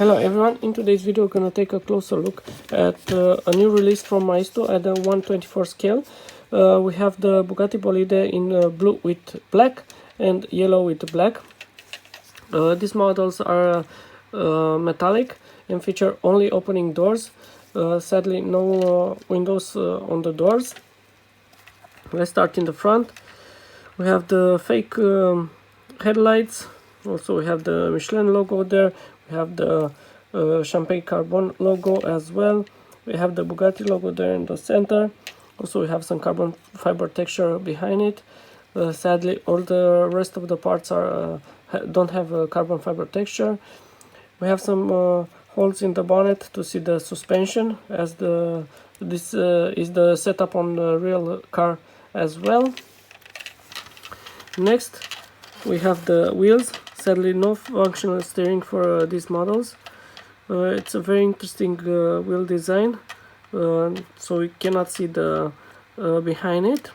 Hello everyone, in today's video we're going to take a closer look at a new release from Maisto at the 1/24 scale. We have the Bugatti Bolide in blue with black and yellow with black. These models are metallic and feature only opening doors. Sadly no windows on the doors. Let's start in the front. We have the fake headlights. Also we have the Michelin logo there. We have the champagne carbon logo as well. We have the Bugatti logo there in the center. Also we have some carbon fiber texture behind it. Sadly all the rest of the parts are don't have a carbon fiber texture. We have some holes in the bonnet to see the suspension, as this is the setup on the real car as well. Next we have the wheels. Sadly no functional steering for these models. It's a very interesting wheel design, so we cannot see the behind it.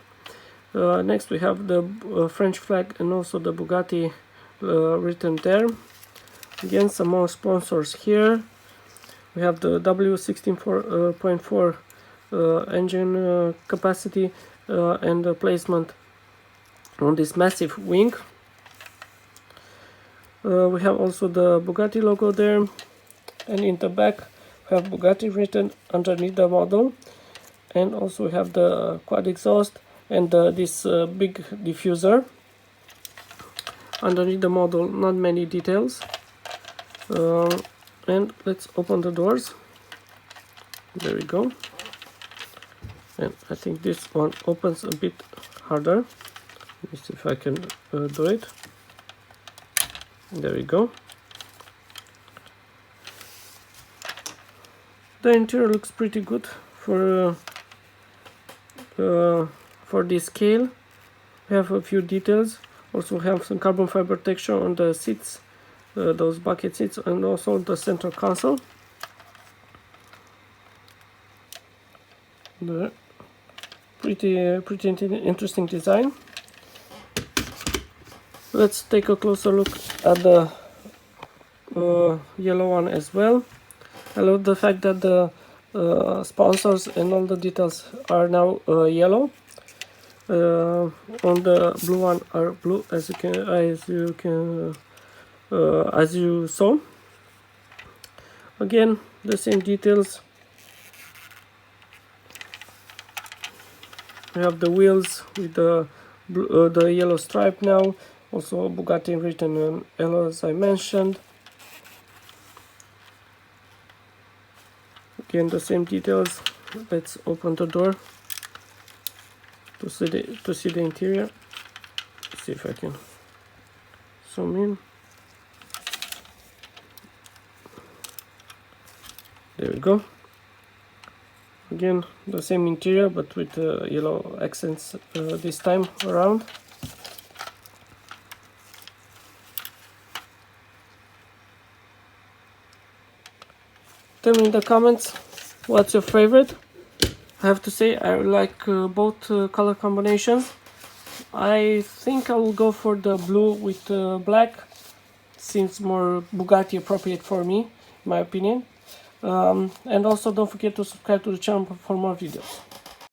Next we have the French flag and also the Bugatti written there. Again, some more sponsors here. We have the W16.4 engine capacity and the placement on this massive wing. We have also the Bugatti logo there, and in the back we have Bugatti written underneath the model, and also we have the quad exhaust and this big diffuser. Underneath the model not many details. And let's open the doors. There we go. And I think this one opens a bit harder. Let me see if I can do it. There we go. The interior looks pretty good for this scale. We have a few details. Also have some carbon fiber texture on the seats, those bucket seats, and also the center console. There. Pretty interesting design. Let's take a closer look at the yellow one as well. I love the fact that the sponsors and all the details are now yellow. On the blue one are blue, as you saw. Again, the same details. We have the wheels with the yellow stripe now. Also Bugatti written in yellow, as I mentioned. Again, the same details. Let's open the door to see the interior. Let's see if I can zoom in. There we go. Again, the same interior but with yellow accents this time around. Tell me in the comments what's your favorite. I have to say I like both color combinations. I think I will go for the blue with black. Seems more Bugatti appropriate for me, in my opinion. And also don't forget to subscribe to the channel for more videos.